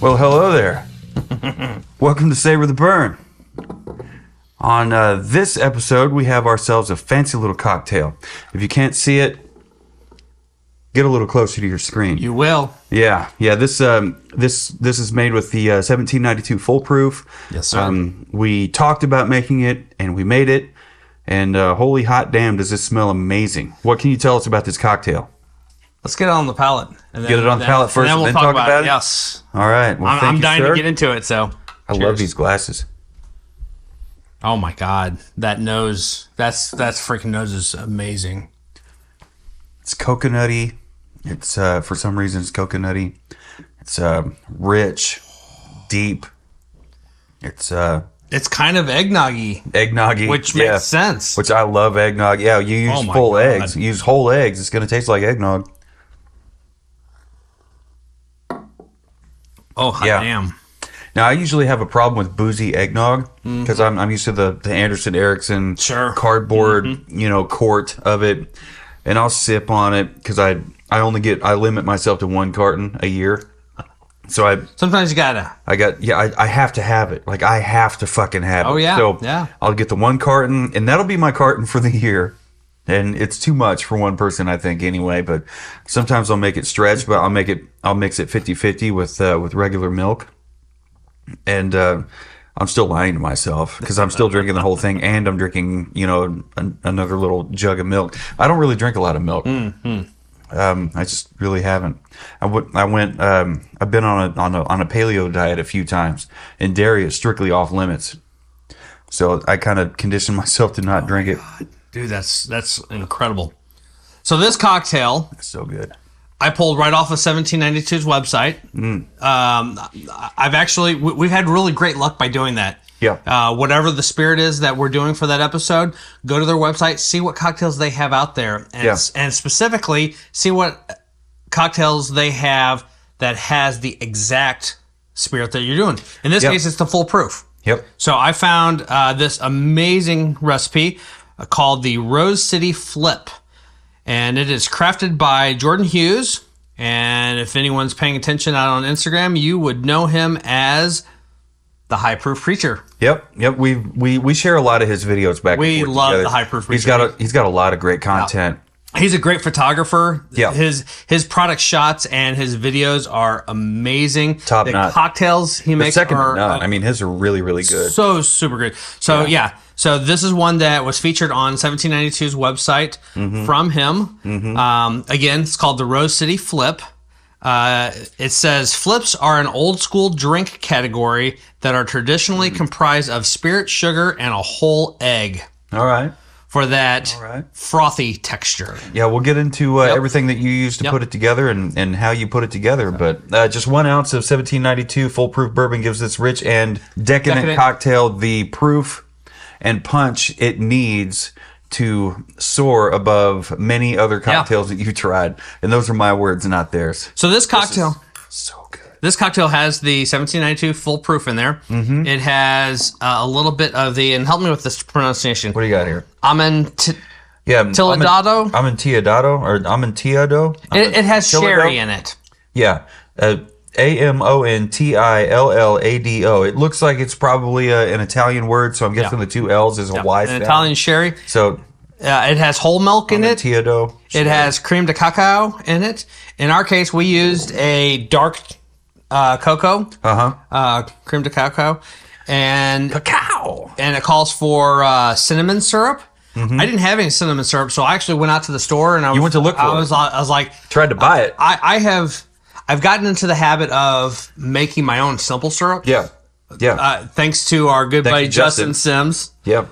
Well, hello there. Welcome to Savor the Burn. On this episode, we have ourselves a fancy little cocktail. If you can't see it, get a little closer to your screen. You will. Yeah. This is made with the 1792 Full Proof. Yes, sir. We talked about making it, and we made it. And holy hot damn, does this smell amazing! What can you tell us about this cocktail? Let's get it on the palate. And Get it on the palate first, and then and we'll then talk talk about it. it? Yes. All right. Well, I'm dying to get into it. So I love these glasses. Oh my god, that nose! That's freaking nose is amazing. It's coconutty. It's for some reason it's coconutty. It's rich, deep. It's kind of eggnoggy, which makes sense. Which I love eggnog. Yeah, you use full eggs. You use whole eggs. It's going to taste like eggnog. Oh, hot damn. Now, I usually have a problem with boozy eggnog because I'm used to the Anderson Erickson cardboard, quart of it, and I'll sip on it because I limit myself to one carton a year. So sometimes you gotta. I have to have it. Like I have to fucking have it. Oh yeah. So yeah. I'll get the one carton, and that'll be my carton for the year. And it's too much for one person, I think, anyway. But sometimes I'll make it stretch, but I'll mix it 50-50 with regular milk. And I'm still lying to myself because I'm still drinking the whole thing, and I'm drinking, another little jug of milk. I don't really drink a lot of milk. I just really haven't. I've been on a paleo diet a few times, and dairy is strictly off limits. So I kind of conditioned myself to not drink it. God. Dude, that's incredible. So this cocktail, it's so good. I pulled right off of 1792's website. We've had really great luck by doing that. Yeah. Whatever the spirit is that we're doing for that episode, go to their website, see what cocktails they have out there, and specifically see what cocktails they have that has the exact spirit that you're doing. In this case, it's the Full Proof. Yep. So I found this amazing recipe called the Rose City Flip, and it is crafted by Jordan Hughes. And if anyone's paying attention out on Instagram, you would know him as the High Proof Preacher. Yep. We share a lot of his videos back. We love together. the High Proof Preacher. He's got a lot of great content. Yeah. He's a great photographer. Yeah. His product shots and his videos are amazing. Top notch. The cocktails he makes second are to none. I mean, his are really, really good. So super good. So So this is one that was featured on 1792's website from him. Again, it's called the Rose City Flip. It says flips are an old school drink category that are traditionally comprised of spirit, sugar, and a whole egg. All right. For that frothy texture. Yeah, we'll get into everything that you use to put it together and how you put it together. But just 1 ounce of 1792 Full Proof bourbon gives this rich and decadent cocktail the proof and punch it needs to soar above many other cocktails that you tried. And those are my words, not theirs. So this cocktail... so good. This cocktail has the 1792 Full Proof in there. It has a little bit of the... And help me with this pronunciation. What do you got here? Amontillado? Amontillado or Amontillado? It has sherry in it. Yeah. Amontillado. It looks like it's probably an Italian word, so I'm guessing the two L's is a Y sound. An Italian sherry. So it has whole milk in it. Amontillado. It has creme de cacao in it. In our case, we used a dark cocoa. Creme de cacao. And it calls for cinnamon syrup. I didn't have any cinnamon syrup, so I actually went out to the store and I went to look for it. I was like, tried to buy it. I've gotten into the habit of making my own simple syrup. Yeah. Thanks to our good buddy Justin Sims. Yep.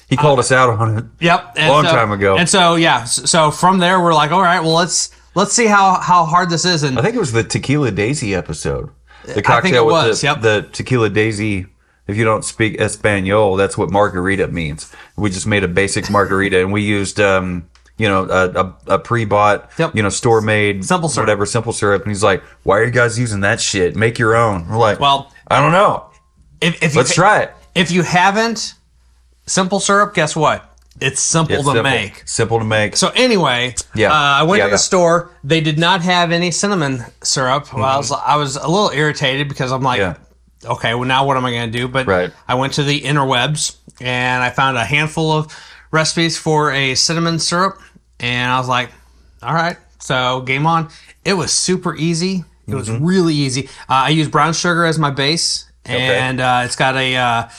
He called us out on it. Yep. Long time ago. And so so from there we're like, all right, well let's see how hard this is. And I think it was the Tequila Daisy episode. The cocktail with the Tequila Daisy. If you don't speak Espanol, that's what margarita means. We just made a basic margarita, and we used a pre-bought, store-made simple syrup. Simple syrup. And he's like, "Why are you guys using that shit? Make your own." We're like, "Well, I don't know. Let's try it." If you haven't simple syrup, guess what? it's simple to make. Simple to make. So anyway, Yeah. I went Yeah, to the yeah. store. They did not have any cinnamon syrup. Well, I was a little irritated because I'm like, Yeah. okay, well now what am I going to do? But Right. I went to the interwebs and I found a handful of recipes for a cinnamon syrup, and I was like, all right, so game on. It was super easy. It was really easy. I used brown sugar as my base, and it's got a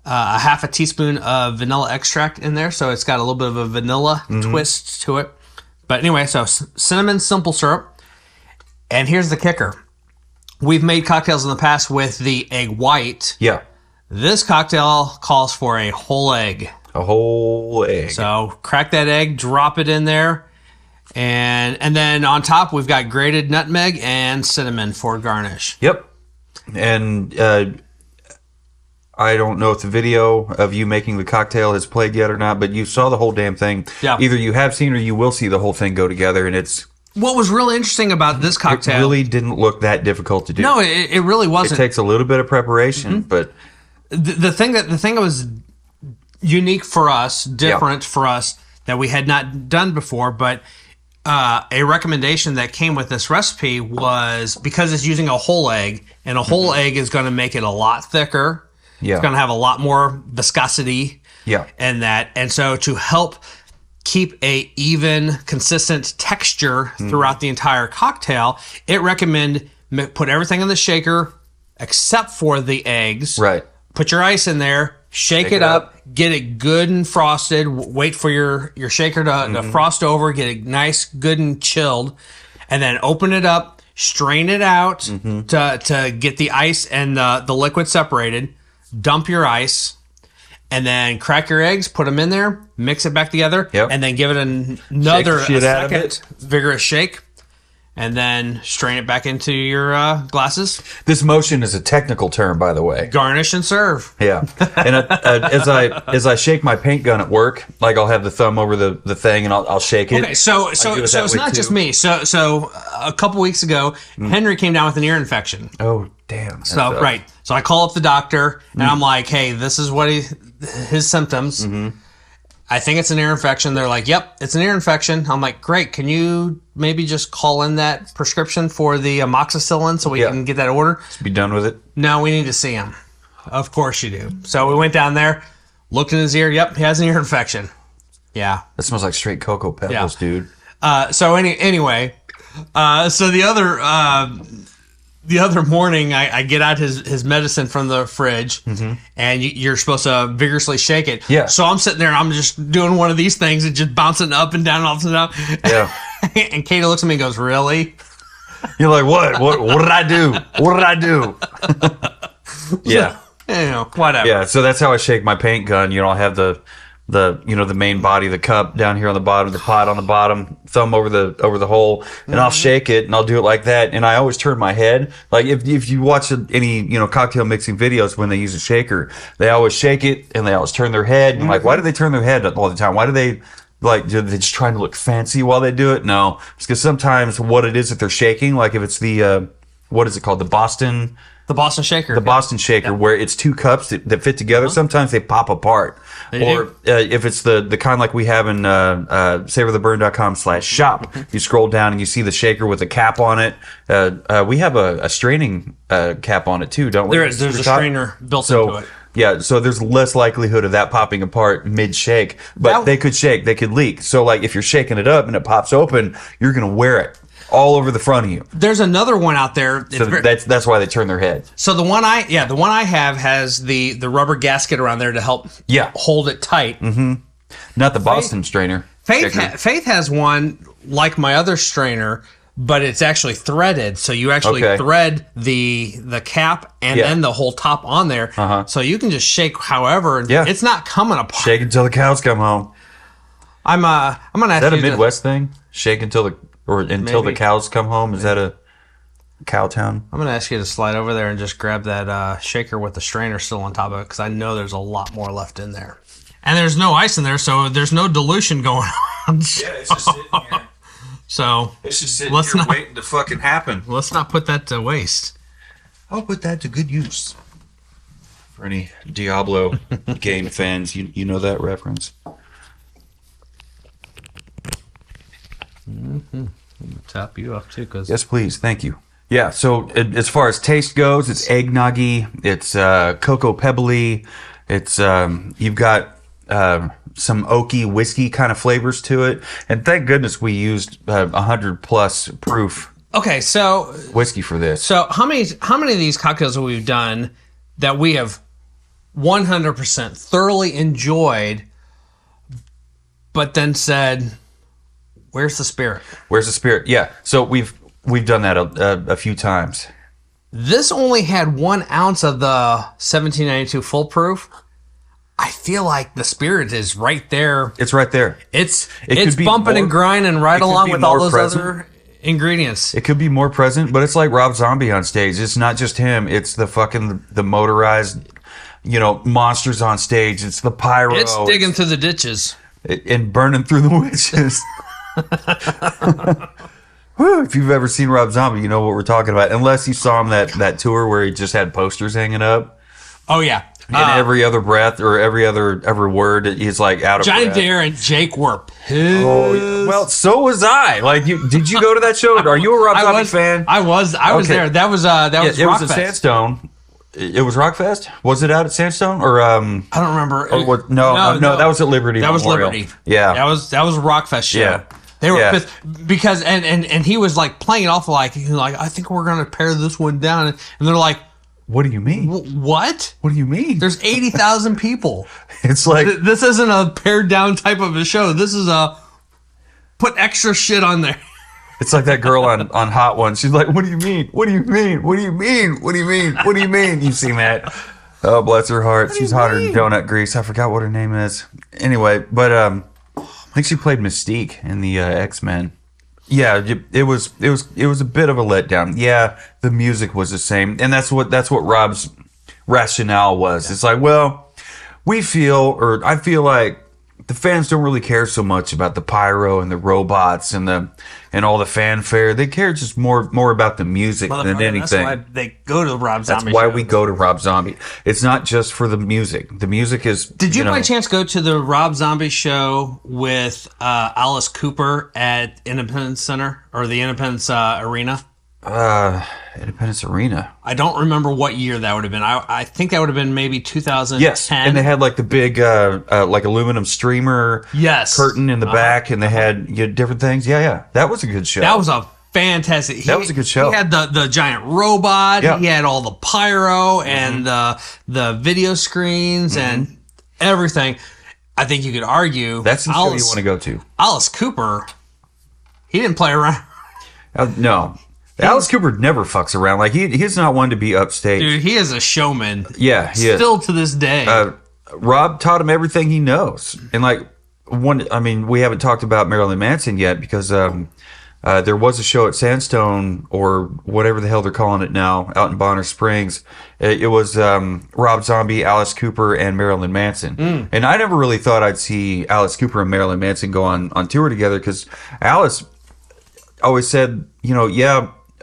half a teaspoon of vanilla extract in there, so it's got a little bit of a vanilla twist to it. But anyway, so cinnamon simple syrup. And here's the kicker. We've made cocktails in the past with the egg white. Yeah. This cocktail calls for a whole egg. A whole egg. So crack that egg, drop it in there, and then on top we've got grated nutmeg and cinnamon for garnish. Yep. And I don't know if the video of you making the cocktail has played yet or not, but you saw the whole damn thing. Yeah. Either you have seen or you will see the whole thing go together, and What was really interesting about this it cocktail? really didn't look that difficult to do. No, it really It wasn't. takes a little bit of preparation, but the thing that was unique for us, different for us, that we had not done before, but a recommendation that came with this recipe was because it's using a whole egg, and a whole egg is going to make it a lot thicker. yeah. It's going to have a lot more viscosity. Yeah. And so to help keep a even, consistent texture throughout the entire cocktail, it recommend put everything in the shaker except for the eggs. Right. Put your ice in there, shake it up, get it good and frosted. Wait for your shaker to frost over, get it nice, good and chilled, and then open it up, strain it out to get the ice and the liquid separated. Dump your ice, and then crack your eggs, put them in there, mix it back together, Yep. and then give it another Shake the shit out of second it. vigorous shake, and then strain it back into your glasses. This motion is a technical term, by the way. Garnish and serve. Yeah, and as I shake my paint gun at work, like I'll have the thumb over the thing and I'll shake it. Okay, so do it it's that way not just too. me. So a couple weeks ago, Henry came down with an ear infection. Oh damn! that So sucks. right, so I call up the doctor and I'm like, "Hey, this is what his symptoms. I think it's an ear infection." They're like, "Yep, it's an ear infection." I'm like, "Great, can you maybe just call in that prescription for the amoxicillin so we Yeah. can get that order?" Be done with it. No, we need to see him. Of course you do. So we went down there, looked in his ear. Yep, he has an ear infection. Yeah. That smells like straight cocoa pebbles, dude. So anyway, so the other morning, I get out his medicine from the fridge, and you're supposed to vigorously shake it. Yeah. So I'm sitting there, and I'm just doing one of these things and just bouncing up and down, up and down. Yeah. And Katie looks at me and goes, "Really?" You're like, what? What did I do? What did I do? Yeah. You know, whatever. Yeah. So that's how I shake my paint gun. You know, I'll have the the main body, the cup down here on the bottom, the pot on the bottom, thumb over the hole, and I'll shake it and I'll do it like that. And I always turn my head. Like if you watch any cocktail mixing videos when they use a shaker, they always shake it and they always turn their head. And like, why do they turn their head all the time? Why do they? Like, are they just trying to look fancy while they do it? No, it's because sometimes what it is that they're shaking, like if it's the, what is it called? The Boston Shaker. Boston Shaker, where it's two cups that fit together. Sometimes they pop apart. They If it's the kind like we have in savortheburn.com/shop, you scroll down and you see the shaker with a cap on it. We have a straining cap on it too, don't we? There's a strainer built into it. Yeah, so there's less likelihood of that popping apart mid-shake, but That- they could shake, they could leak. So like if you're shaking it up and it pops open, you're going to wear it all over the front of you. There's another one out there. So that's why they turn their head. So the one I have has the rubber gasket around there to help hold it tight. Not the Boston strainer. Faith has one like my other strainer, but it's actually threaded. So you actually thread the cap and then the whole top on there. So you can just shake however. It's not coming apart. Shake until the cows come home. I'm gonna ask Is that a you Midwest thing? Shake until the cows come home? Is that a cow town? I'm gonna ask you to slide over there and just grab that shaker with the strainer still on top of it, because I know there's a lot more left in there. And there's no ice in there, so there's no dilution going on. Yeah, it's just sitting here. So It's just sitting Let's here not- waiting to fucking happen. let's not put that to waste. I'll put that to good use. For any Diablo game fans, you know that reference. Tap you up too, because Yes, please. Thank you. Yeah. So as far as taste goes, it's eggnoggy. It's cocoa pebbly. It's you've got some oaky whiskey kind of flavors to it, and thank goodness we used 100+ proof okay. So whiskey for this. how many of these cocktails have we done that we have 100% thoroughly enjoyed, but then said, "Where's the spirit?" Where's the spirit? Yeah. So we've done that a few times. This only had 1 ounce of the 1792 full proof. I feel like the spirit is right there. It's right there. It's could be bumping more- and grinding right it could along be with all more those present. other ingredients. It could be more present, but it's like Rob Zombie on stage. It's not just him. It's the motorized, monsters on stage. It's the pyro. It's digging through the ditches. And burning through the witches. Whew, if you've ever seen Rob Zombie, you know what we're talking about. Unless you saw him that tour where he just had posters hanging up. Oh yeah. And every other breath or every word, he's like out of Johnny breath. Dare and Jake were pissed. Oh, well, so was I. Like, did you go to that show? Are you a Rob Zombie fan? I was Okay. there. That was It was at Rockfest. Sandstone. It was Rockfest. Was it out at Sandstone or I don't remember. Or what? No, that was at Liberty. That was Memorial. Liberty. Yeah, That was a Rockfest show. Yeah. They were Yeah. pissed because and he was like playing it off like I think we're gonna pare this one down, and they're like, What do you mean? what? What do you mean? There's 80,000 people. It's like This isn't a pared down type of a show. This is a put extra shit on there. it's like that girl on Hot Ones. She's like, "What do you mean? What do you mean? What do you mean? What do you mean? What do you mean?" You've seen that? Oh, bless her heart. She's hotter than donut grease. I forgot what her name is. Anyway, but I think she played Mystique in the X-Men. Yeah, it was a bit of a letdown. Yeah, the music was the same, and that's what Rob's rationale was. It's like, well, I feel like the fans don't really care so much about the pyro and the robots and all the fanfare. They care just more about the music than anything. That's why they go to Rob Zombie. That's why shows. we go to Rob Zombie. It's not just for the music. The music is. Did you by chance go to the Rob Zombie show with Alice Cooper at Independence Center or the Independence Arena? Independence Arena? I don't remember what year that would have been. I think that would have been maybe 2010. Yes, and they had like the big like aluminum streamer curtain in the back, and they had different things. Yeah, that was a good show. That was a fantastic. That was a good show. He had the giant robot. Yeah. He had all the pyro and the video screens and everything. I think you could argue That's the show you want to go to. Alice Cooper, he didn't play around. No. Alice Cooper never fucks around. Like he's not one to be upstage. Dude, he is a showman. Yeah, he is. Still to this day. Rob taught him everything he knows. And like we haven't talked about Marilyn Manson yet because there was a show at Sandstone or whatever the hell they're calling it now out in Bonner Springs. It was Rob Zombie, Alice Cooper, and Marilyn Manson. And I never really thought I'd see Alice Cooper and Marilyn Manson go on tour together because Alice always said,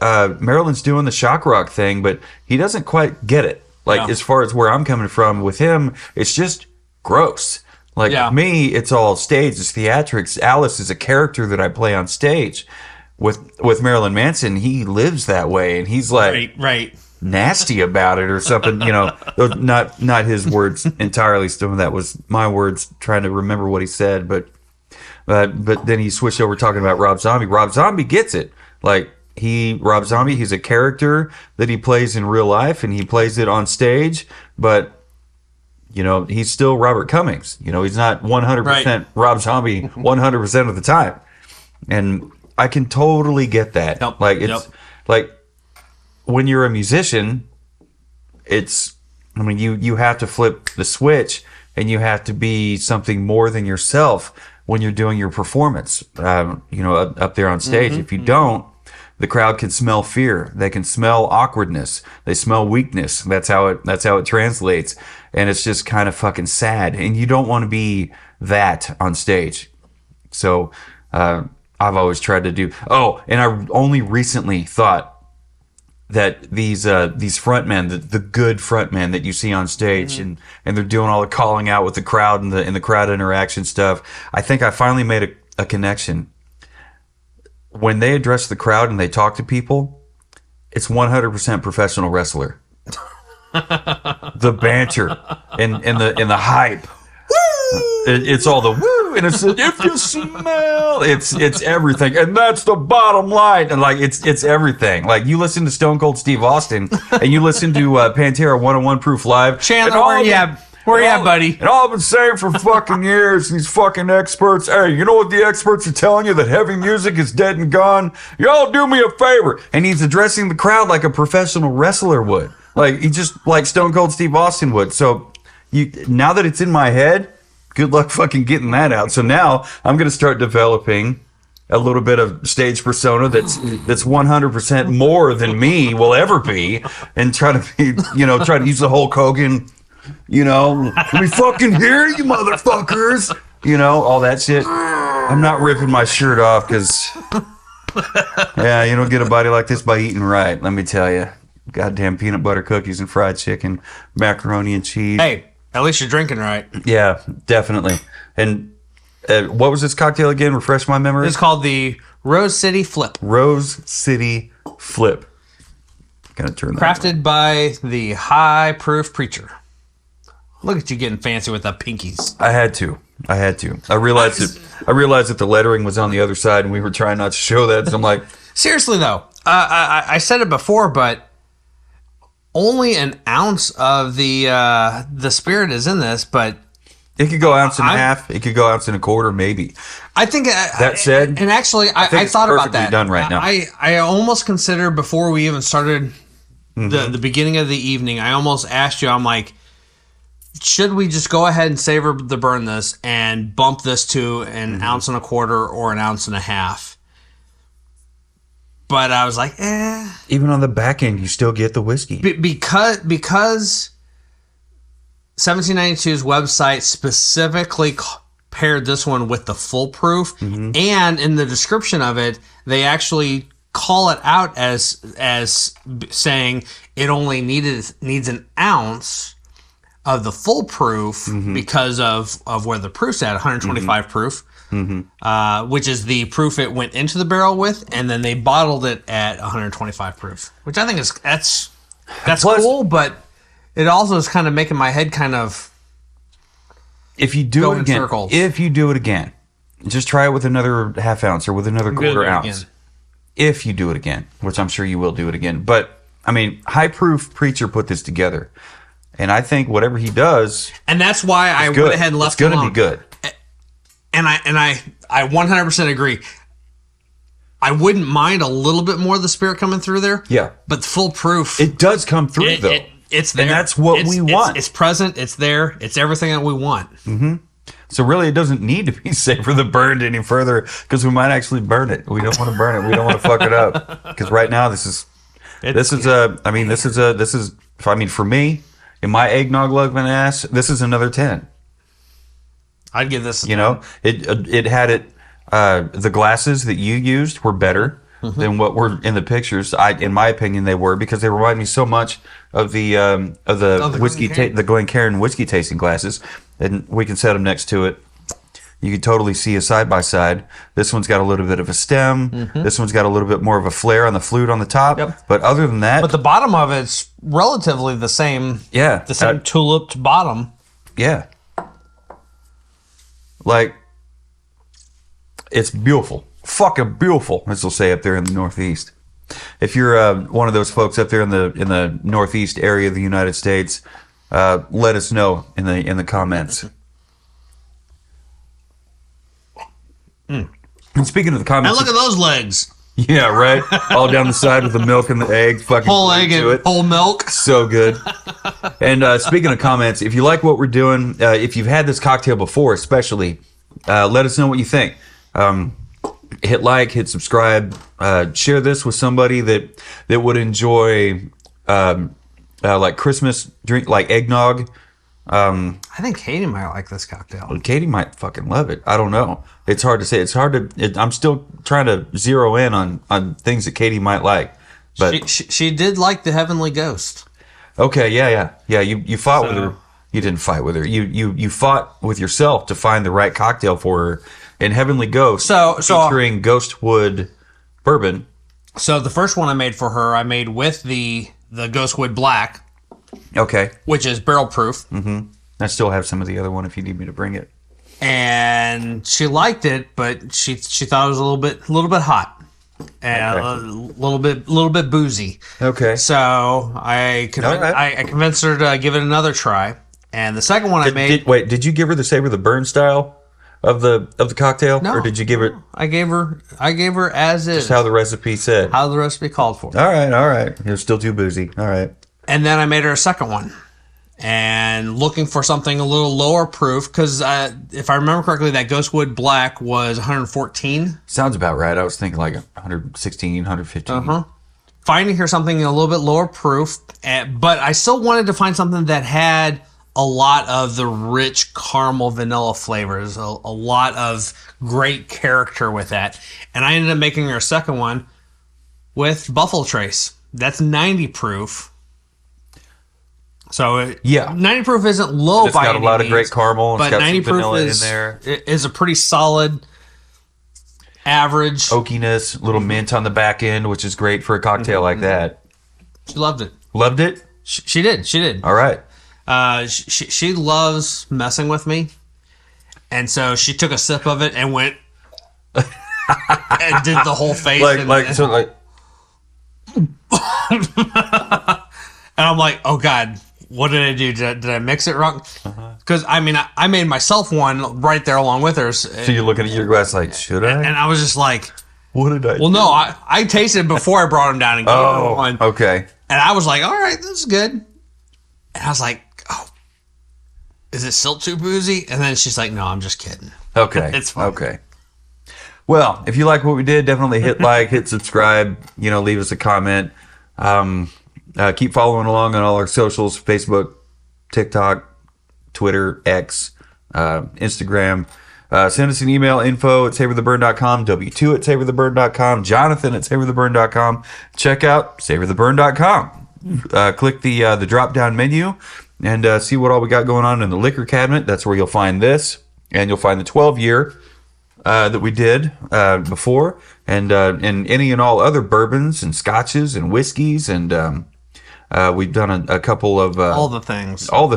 Marilyn's doing the shock rock thing, but he doesn't quite get it. Like, as far as where I'm coming from with him, it's just gross. Like, with me, it's all stage, it's theatrics. Alice is a character that I play on stage. With Marilyn Manson, he lives that way, and he's like nasty about it or something. Not his words entirely. Some of that was my words trying to remember what he said, but then he switched over talking about Rob Zombie. Rob Zombie gets it. Like, Rob Zombie, he's a character that he plays in real life, and he plays it on stage, but, he's still Robert Cummings. He's not 100% Rob Zombie 100% of the time. And I can totally get that. Like, when you're a musician, you have to flip the switch, and you have to be something more than yourself when you're doing your performance, up there on stage. If you don't, the crowd can smell fear. They can smell awkwardness. They smell weakness. That's how it translates. And it's just kind of fucking sad. And you don't want to be that on stage. So, I've always tried to do. Oh, and I only recently thought that these frontmen, the good frontmen that you see on stage, and they're doing all the calling out with the crowd and the crowd interaction stuff. I think I finally made a connection. when they address the crowd and they talk to people, it's 100% professional wrestler. The banter and the hype. It's all the woo, and it's if you smell, it's everything, and that's the bottom line, and like it's everything. Like you listen to Stone Cold Steve Austin, and you listen to Pantera 101 Proof Live. Chandler, where you at, buddy? And all I've been saying for fucking years, these fucking experts. Hey, you know what the experts are telling you? That heavy music is dead and gone. Y'all do me a favor, and he's addressing the crowd like a professional wrestler would, like he just like Stone Cold Steve Austin would. So now that it's in my head. Good luck fucking getting that out. So now I'm going to start developing a little bit of stage persona that's 100% more than me will ever be, and try to be, try to use the Hulk Hogan, let me fucking hear you motherfuckers, all that shit. I'm not ripping my shirt off because, yeah, you don't get a body like this by eating right. Let me tell you, goddamn peanut butter cookies and fried chicken, macaroni and cheese. Hey. At least you're drinking right. Yeah, definitely. And what was this cocktail again? Refresh my memory. It's called the Rose City Flip. Rose City Flip. Gonna turn that crafted by the High Proof Preacher. Look at you getting fancy with the pinkies. I had to. I realized that the lettering was on the other side, and we were trying not to show that. So I'm like, seriously though, I said it before, but. Only an ounce of the spirit is in this, but it could go ounce and a half. It could go ounce and a quarter, maybe. I think that said, and actually, I thought about that. Done right now. I almost considered before we even started the beginning of the evening. I almost asked you. I'm like, should we just go ahead and savor the burn this and bump this to an ounce and a quarter or an ounce and a half? But I was like, Even on the back end, you still get the whiskey. Because 1792's website specifically paired this one with the full proof, and in the description of it, they actually call it out as saying it only needs an ounce of the full proof because of where the proof's at, 125 proof. Which is the proof it went into the barrel with, and then they bottled it at 125 proof, which I think is that's Plus, cool, but it also is kind of making my head kind of if you do it again, just try it with another half ounce or with another quarter ounce. If you do it again, which I'm sure you will do it again, but I mean, High Proof Preacher put this together, and I think whatever he does, and that's why I went ahead and left it alone. It's going to be good. And I 100% agree. I wouldn't mind a little bit more of the spirit coming through there. Yeah. But full proof. It does come through, though. It's there. And that's what we want. It's present. It's there. It's everything that we want. Mm-hmm. So really, it doesn't need to be savor the burned any further because we might actually burn it. We don't want to burn it. We don't want to fuck it up. Because right now, for me, in my eggnog loving ass, this is another 10. I'd give this. It had it. The glasses that you used were better than what were in the pictures. In my opinion, they were because they remind me so much of the whiskey, the Glencairn whiskey tasting glasses. And we can set them next to it. You can totally see a side by side. This one's got a little bit of a stem. This one's got a little bit more of a flare on the flute on the top. Yep. But other than that, but the bottom of it's relatively the same. Yeah, the same tuliped bottom. Yeah. Like, it's beautiful. Fucking beautiful, as they'll say up there in the Northeast. If you're one of those folks up there in the Northeast area of the United States, let us know in the comments. And speaking of the comments, and look at those legs. Yeah, right. All down the side with the milk and the egg. Fucking whole egg and whole milk. So good. And speaking of comments, if you like what we're doing, if you've had this cocktail before, especially, let us know what you think. Hit like, hit subscribe, share this with somebody that would enjoy like Christmas drink, like eggnog. I think Katie might like this cocktail. Katie might fucking love it. I don't know. It's hard to say. It's hard to. I'm still trying to zero in on things that Katie might like. But she did like the Heavenly Ghost. Okay, yeah. You fought with her. You didn't fight with her. You fought with yourself to find the right cocktail for her. And Heavenly Ghost, featuring Ghostwood bourbon. So the first one I made for her, I made with the Ghostwood Black, Okay. which is barrel proof. I still have some of the other one if you need me to bring it. And she liked it, but she thought it was a little bit hot and a little bit boozy. Okay. So I convinced her to give it another try. And the second one I made. Did you give her the Savor the Burn style of the cocktail, No, or did you give it I gave her as is. just how the recipe said? How the recipe called for. All right. It was still too boozy. All right. And then I made her a second one. And looking for something a little lower proof, because if I remember correctly, that Ghostwood Black was 114. Sounds about right. I was thinking like 116, 115. Finding her something a little bit lower proof, but I still wanted to find something that had a lot of the rich caramel vanilla flavors, a lot of great character with that. And I ended up making her a second one with Buffalo Trace. That's 90 proof. So 90 proof isn't low it's by got any a lot of means, great caramel. It's but got 90 some vanilla proof in there. is a pretty solid average. Oakiness, a little mint on the back end, which is great for a cocktail like that. She loved it. Loved it? She did. All right. She loves messing with me, and so she took a sip of it and went and did the whole face. And I'm like, oh God, what did I do? Did I mix it wrong? Because I made myself one right there along with hers. So you're looking at your glass like, should I? And I was just like, what did I do? well, no, I tasted it before I brought him down and gave her one. Okay. And I was like, all right, this is good. And I was like, oh, is it still too boozy? And then she's like, no, I'm just kidding. Okay. It's fine. Okay. Well, if you like what we did, definitely hit like, hit subscribe, leave us a comment. Keep following along on all our socials, Facebook, TikTok, Twitter, X, Instagram. Send us an email, info@savortheburn.com, w2@savortheburn.com, jonathan@savortheburn.com. Check out savortheburn.com. Click the drop-down menu and see what all we got going on in the liquor cabinet. That's where you'll find this, and you'll find the 12-year that we did before, and any and all other bourbons and scotches and whiskeys, and we've done a couple of all the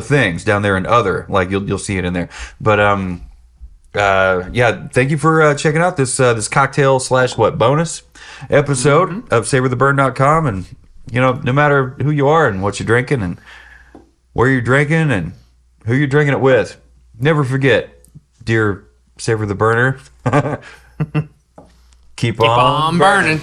things down there, and other, like you'll see it in there. But thank you for checking out this cocktail / bonus episode of SavorTheBurn.com. And no matter who you are and what you're drinking and where you're drinking and who you're drinking it with, never forget, dear Savor the Burner, keep on burning.